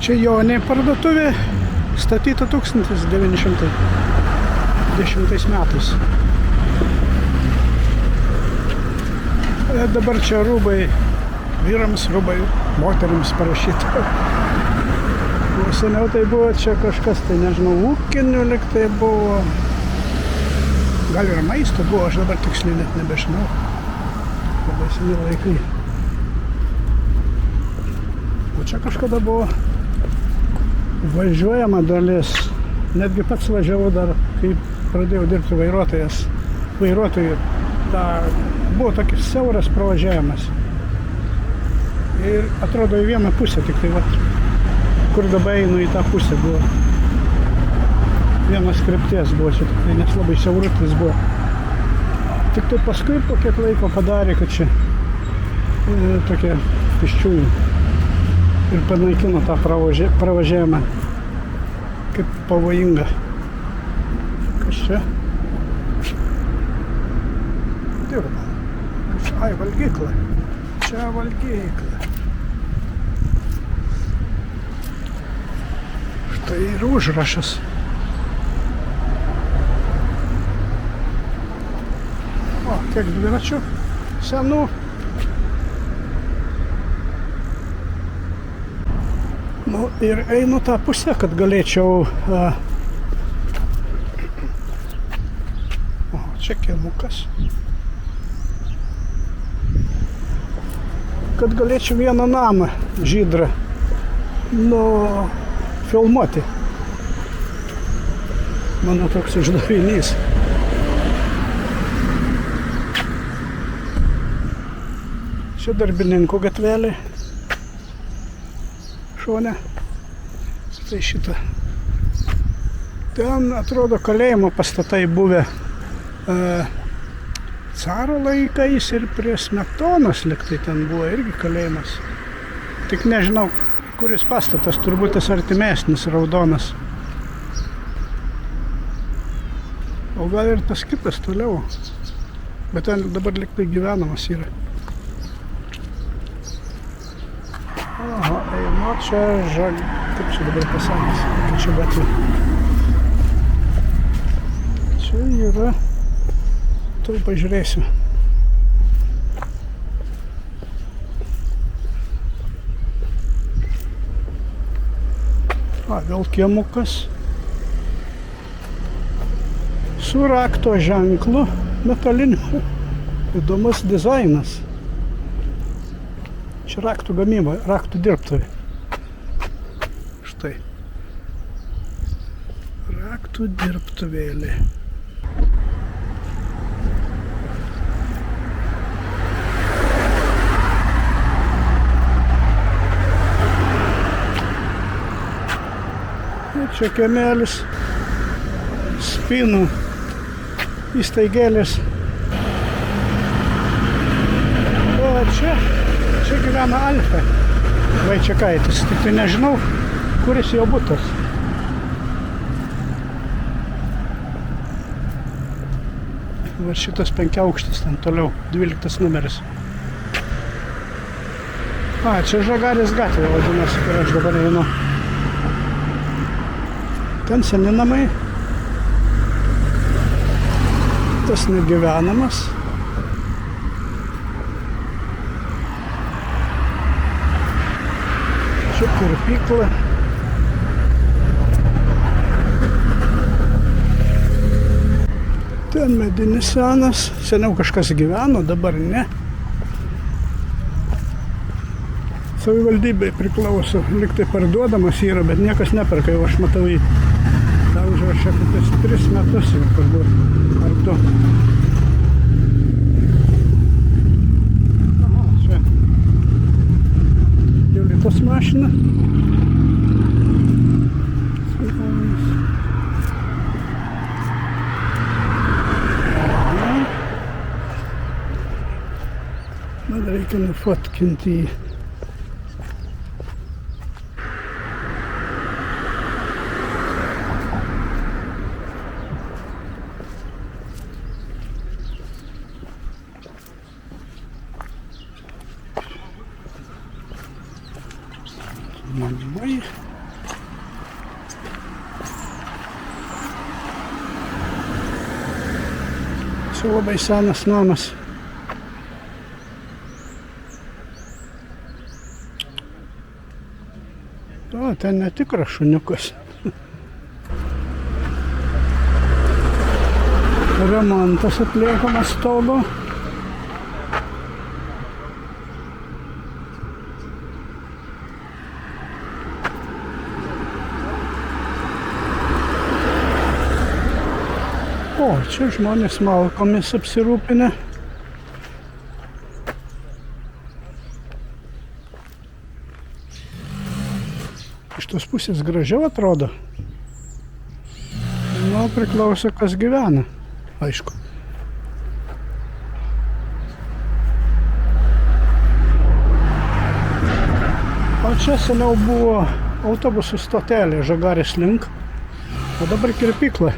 Čia Jonė parduotuvė, statyta 1910 metais. Dabar čia rūbai, vyrams rūbai, moterims parašyta. O seniau tai buvo čia kažkas, tai nežinau, ūkinių lyg tai buvo. Gal ir maisto buvo, aš dabar tiksliai net nebežinau. Labai seni laikai. O čia kažkada buvo važiuojama dalis. Netgi pats važiavau dar, kai pradėjau dirbti vairuotojų. Buvo tokis siauras pravažiavimas. Ir atrodo į vieną pusę, tik tai vat, kur dabar einu į tą pusę buvo. Vienas krypties buvo čia, tik tai nes labai siaurutis buvo. Tik tai paskui po kiek laiko padarė, kad čia tokie pėsčiųjų. Ir panaikino tą pravažiavimą kaip pavojinga. Kas čia? Dirba. Ai, valgykla. Čia valgykla. Štai ir užrašas. O, kiek dviračių senų. Nu, ir einu tą pusę, kad galėčiau... O, čia kiemukas. Kad galėčiau vieną namą žydrą filmuoti. Mano toks uždavinys. Čia darbininkų gatvelė. Šone. Tai šitą. Ten atrodo kalėjimo pastatai buvę caro laikais ir prie Smetonos liktai ten buvo irgi kalėjimas. Tik nežinau, kuris pastatas, turbūt tas artimesnis, raudonas. O gal ir tas kitas toliau. Bet ten dabar liktai gyvenamas yra. Oho, einu čia kaip čia dabar pasakys, kad čia gatvė. Čia yra, tuoj pažiūrėsiu. Vėl kiemukas. Su rakto ženklu metaliniu. Įdomus dizainas. Čia raktų gamyba, raktų dirbtuvė. Štai. Raktų dirbtuvėlė. Ir čia kiemelis. Spynų įstaigėlis. O čia gyvena Alfa Vaičiakaitis, tik tai nežinau, kuris jo butas. Va šitas 5 aukštas, ten toliau, 12 numeris. Čia Žagarės gatvė vadinasi, kur aš dabar einu. Ten seni namai. Tas negyvenamas. Čia kirpykla. Ten medinis senas. Seniau kažkas gyveno, dabar ne. Savivaldybei priklauso. Liktai parduodamas yra, bet niekas neperka, jau aš matau jį. Ta užrašė kokius 3 metus jau parduoda. Ar 2. Aha, čia. Jolitos mašina. Man reikia nufotkinti jį. Namai. Čia labai senas namas. O, ten netikras šuniukas. Remontas atliekamas stogo. O, čia žmonės malkomis apsirūpinę. Iš tos pusės gražiau atrodo. Nu, priklauso, kas gyvena, aišku. O čia seniau buvo autobusų stotelė Žagarės link, o dabar kirpykla.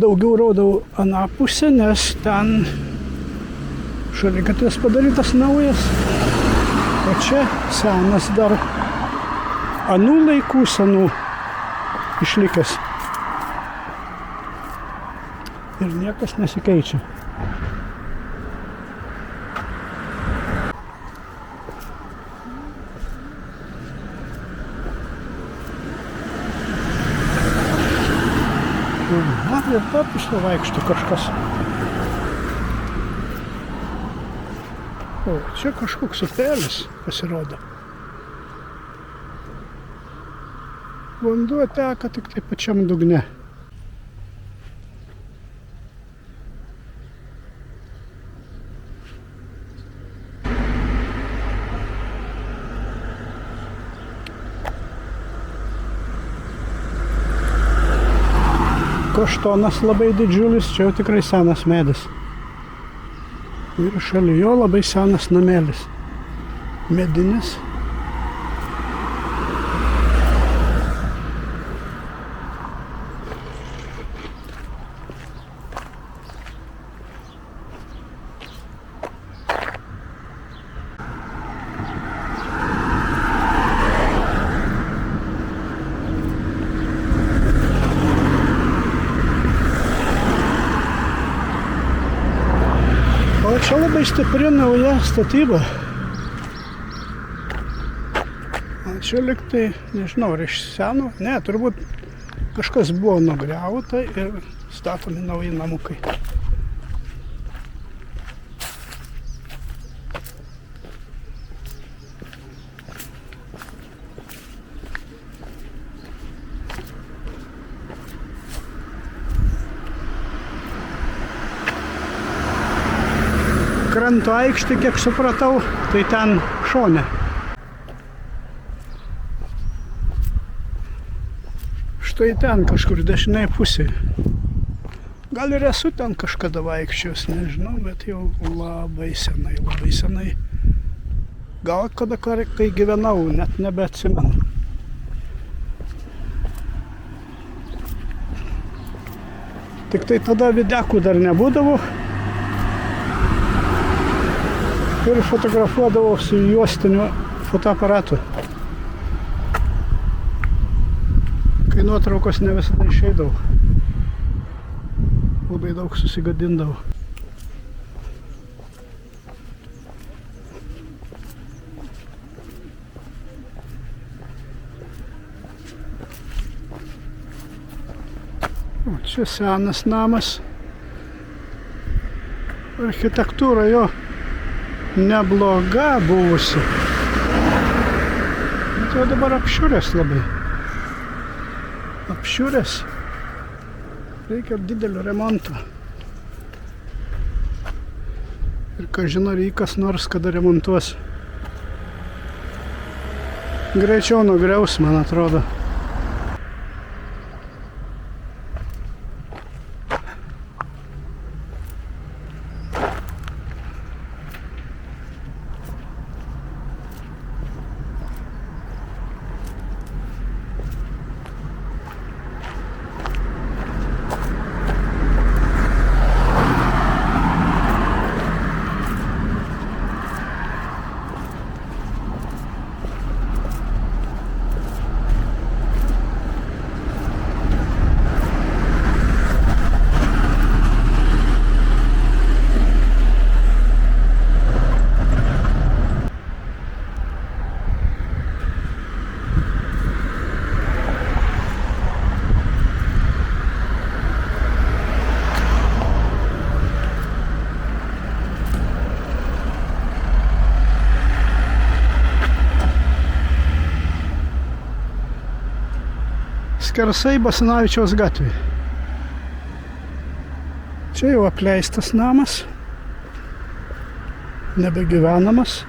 Daugiau rodau aną pusę, nes ten šaligatvis padarytas naujas. O čia senas dar anų laikų senų išlikęs. Ir niekas nesikeičia. Ir taip išsivaikšto kažkas. O, čia kažkoks upelis pasirodo. Vanduo teka tik tai pačiam dugne. Kaštonas labai didžiulis, čia jau tikrai senas medis. Ir šalia jo labai senas namelis. Medinis. O čia labai stipri nauja statyba. O čia liktai, nežinau, ar iš seno, ne, turbūt kažkas buvo nugriauta ir statomi nauji namukai. Kranto aikštė, kiek supratau, tai ten šone. Štai ten kažkur dešinėje pusėje. Gal ir esu ten kažkada vaikščios, nežinau, bet jau labai senai. Gal kada kai gyvenau, net nebeatsimenu. Tik tai tada videkų dar nebūdavo. Ir fotografuodavau su juostiniu fotoaparatu. Kai nuotraukos ne visada išeidavo. Labai daug susigadindavo. O čia senas namas. Architektūra jo nebloga buvusi. Bet jau dabar apšiuręs labai. Apšiuręs. Reikia didelio remonto. Ir kažin ar jį kas nors kada remontuos. Greičiau nugriaus, man atrodo. skersai Basanavičiaus gatvė. Čia jau apleistas namas, nebegyvenamas.